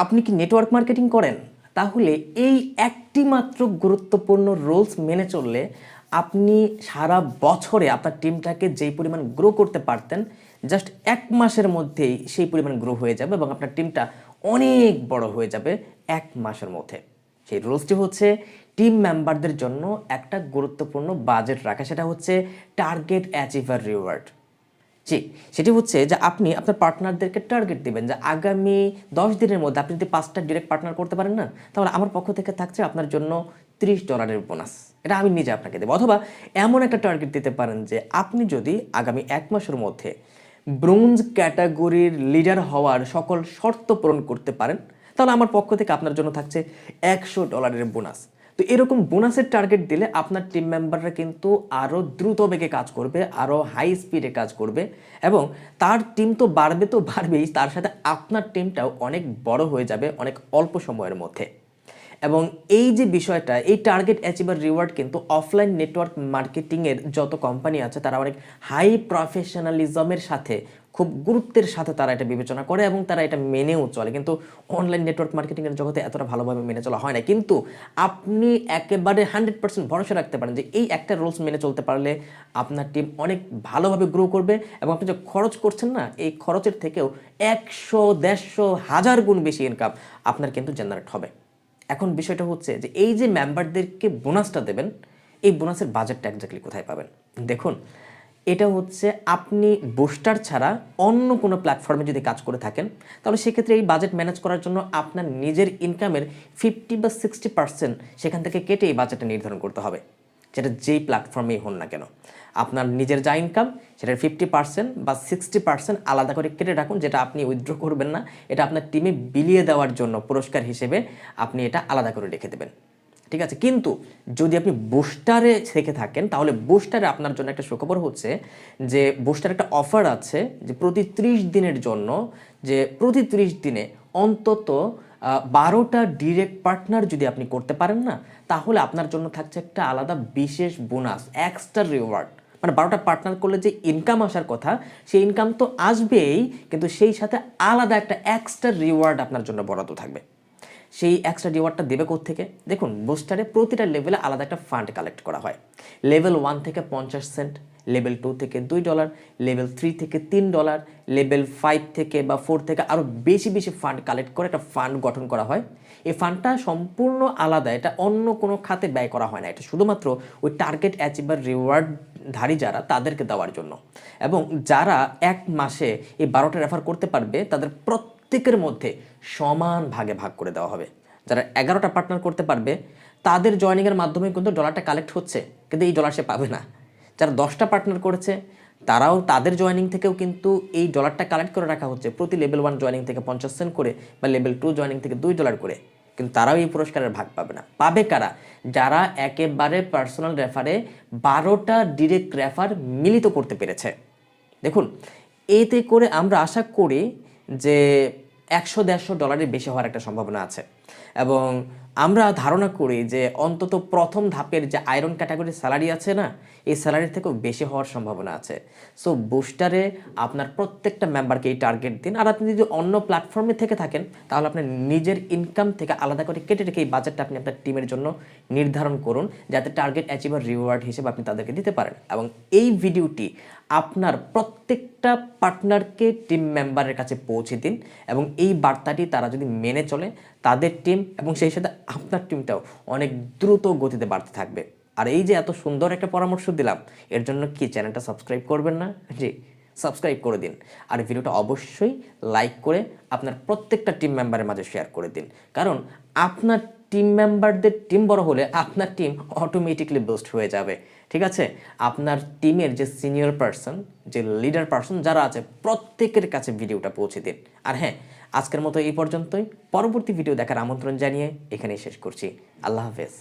আপনি কি network marketing করেন? তাহলে এই একটি মাত্র গুরুত্বপূর্ণ রুলস মেনে চললে আপনি সারা বছরে আপনার টিমটাকে যেই পরিমাণ গ্রো করতে পারতেন, জাস্ট 1 মাসের মধ্যেই সেই পরিমাণ গ্রো হয়ে যাবে এবং আপনার টিমটা অনেক বড় হয়ে যাবে 1 মাসের মধ্যে। সেই রুলসটি হচ্ছে টিম মেম্বারদের জন্য একটা গুরুত্বপূর্ণ বাজেট রাখা, সেটা হচ্ছে টার্গেট অ্যাচিভার রিওয়ার্ড। জি, সেটি হচ্ছে যে আপনি আপনার পার্টনারদেরকে টার্গেট দিবেন যে আগামী 10 দিনের মধ্যে আপনি যদি 5টা ডিরেক্ট পার্টনার করতে পারেন না, তাহলে আমার পক্ষ থেকে থাকছে আপনার জন্য $30 বোনাস। এটা আমি নিজে আপনাকে দেবো। অথবা এমন একটা টার্গেট দিতে পারেন যে আপনি যদি আগামী 1 মাসের মধ্যে ব্রোঞ্জ ক্যাটাগরির লিডার হওয়ার সকল শর্ত পূরণ করতে পারেন, তাহলে আমার পক্ষ থেকে আপনার জন্য থাকছে $100 বোনাস। তো এরকম বোনাসের টার্গেট দিলে আপনার টিম মেম্বাররা কিন্তু আরও দ্রুত বেগে কাজ করবে, আরও হাই স্পিডে কাজ করবে এবং তার টিম তো বাড়বেই, তার সাথে আপনার টিমটাও অনেক বড় হয়ে যাবে অনেক অল্প সময়ের মধ্যে। এবং এই যে বিষয়টা, এই টার্গেট অ্যাচিভার রিওয়ার্ড কিন্তু অফলাইন নেটওয়ার্ক মার্কেটিংয়ের যত কোম্পানি আছে তারা অনেক হাই প্রফেশনালিজমের সাথে, খুব গুরুত্বের সাথে তারা এটা বিবেচনা করে এবং তারা এটা মেনেও চলে। কিন্তু অনলাইন নেটওয়ার্ক মার্কেটিংয়ের জগতে এতটা ভালোভাবে মেনে চলা হয় না। কিন্তু আপনি একেবারে 100% ভরসা রাখতে পারেন যে এই একটা রুলস মেনে চলতে পারলে আপনার টিম অনেক ভালোভাবে গ্রো করবে এবং আপনি যে খরচ করছেন না, এই খরচের থেকেও 100, 150, 1000 গুণ বেশি ইনকাম আপনার কিন্তু জেনারেট হবে। এখন বিষয়টা হচ্ছে যে এই যে মেম্বারদেরকে বোনাসটা দেবেন, এই বোনাসের বাজেটটা এক্স্যাক্টলি কোথায় পাবেন? দেখুন, এটা হচ্ছে আপনি বুস্টার ছাড়া অন্য কোনো প্ল্যাটফর্মে যদি কাজ করে থাকেন, তাহলে সেক্ষেত্রে এই বাজেট ম্যানেজ করার জন্য আপনার নিজের ইনকামের 50 বা 60% সেখান থেকে কেটে এই বাজেটটা নির্ধারণ করতে হবে, যেটা যেই প্ল্যাটফর্মেই হন না কেন। আপনার নিজের যা ইনকাম সেটার 50% বা 60% আলাদা করে কেটে রাখুন, যেটা আপনি উইথড্র করবেন না, এটা আপনার টিমে বিলিয়ে দেওয়ার জন্য পুরস্কার হিসেবে আপনি এটা আলাদা করে রেখে দেবেন। ঠিক আছে? কিন্তু যদি আপনি বুস্টারে থেকে থাকেন, তাহলে বুস্টারে আপনার জন্য একটা সুখবর হচ্ছে যে বুস্টার একটা অফার আছে যে প্রতি 30 দিনের জন্য, যে প্রতি 30 দিনে অন্তত 12টা ডিরেক্ট পার্টনার যদি আপনি করতে পারেন না, তাহলে আপনার জন্য থাকছে একটা আলাদা বিশেষ বোনাস, এক্সট্রা রিওয়ার্ড। মানে 12টা পার্টনার করলে যে ইনকাম আসার কথা, সেই ইনকাম তো আসবেই, কিন্তু সেই সাথে আলাদা একটা এক্সট্রা রিওয়ার্ড আপনার জন্য বরাদ্দ থাকবে। সেই এক্সট্রা রিওয়ার্ডটা দেবে কোত্থেকে? দেখুন, বুস্টারে প্রতিটা লেভেলে আলাদা একটা ফান্ড কালেক্ট করা হয়। লেভেল 1 থেকে 50 সেন্ট, লেভেল 2 থেকে $2, লেভেল 3 থেকে $3, লেভেল 5 থেকে বা 4 থেকে আরও বেশি বেশি ফান্ড কালেক্ট করে একটা ফান্ড গঠন করা হয়। এই ফান্ডটা সম্পূর্ণ আলাদা, এটা অন্য কোনো খাতে ব্যয় করা হয় না, এটা শুধুমাত্র ওই টার্গেট অ্যাচিভার রিওয়ার্ডধারী যারা তাদেরকে দেওয়ার জন্য। এবং যারা 1 মাসে এই 12টা রেফার করতে পারবে তাদের প্রত্যেকের মধ্যে সমান ভাগে ভাগ করে দেওয়া হবে। যারা 11টা পার্টনার করতে পারবে তাদের জয়েনিংয়ের মাধ্যমে কিন্তু ডলারটা কালেক্ট হচ্ছে, কিন্তু এই ডলার সে পাবে না। যারা 10টা পার্টনার করেছে তারাও তাদের জয়েনিং থেকেও কিন্তু এই ডলারটা কালেক্ট করে রাখা হচ্ছে, প্রতি লেভেল 1 জয়েনিং থেকে 50 সেন্ট করে বা লেভেল 2 জয়েনিং থেকে $2 করে, কিন্তু তারাও এই পুরস্কারের ভাগ পাবে না। পাবে কারা? যারা একেবারে পার্সোনাল রেফারে 12টা ডিরেক্ট রেফার মিলিত করতে পেরেছে। দেখুন, এতে করে আমরা আশা করি যে $100-150 বেশি হওয়ার একটা সম্ভাবনা আছে এবং আমরা ধারণা করি যে অন্তত প্রথম ধাপের যে আয়রন ক্যাটাগরির স্যালারি আছে না, এই স্যালারির থেকেও বেশি হওয়ার সম্ভাবনা আছে। সো বুস্টারে আপনার প্রত্যেকটা মেম্বারকে এই টার্গেট দিন। আর আপনি যদি অন্য প্ল্যাটফর্মে থেকে থাকেন, তাহলে আপনার নিজের ইনকাম থেকে আলাদা করে কেটে রেখে এই বাজেটটা আপনি আপনার টিমের জন্য নির্ধারণ করুন, যাতে টার্গেট অ্যাচিভার রিওয়ার্ড হিসেবে আপনি তাদেরকে দিতে পারেন। এবং এই ভিডিওটি আপনার প্রত্যেকটা পার্টনারকে টিম মেম্বারের কাছে পৌঁছে দিন এবং এই বার্তাটি তারা যদি মেনে চলে, তাদের টিম এবং সেই সাথে আপনার টিমটাও অনেক দ্রুত গতিতে বাড়তে থাকবে। আর এই যে এত সুন্দর একটা পরামর্শ দিলাম, এর জন্য কি চ্যানেলটা সাবস্ক্রাইব করবেন না? জি, সাবস্ক্রাইব করে দিন। আর ভিডিওটা অবশ্যই লাইক করে আপনার প্রত্যেকটা টিম মেম্বারের মাঝে শেয়ার করে দিন, কারণ আপনার টিম মেম্বারদের টিম বড় হলে আপনার টিম অটোমেটিকলি বুস্ট হয়ে যাবে। ঠিক আছে? আপনার টিমের যে সিনিয়র পারসন, যে লিডার পারসন যারা আছে, প্রত্যেকের কাছে ভিডিওটা পৌঁছে দিন। আর হ্যাঁ, আজকের মতো এই পর্যন্তই। পরবর্তী ভিডিও দেখার আমন্ত্রণ জানিয়ে এখানেই শেষ করছি। আল্লাহ হাফেজ।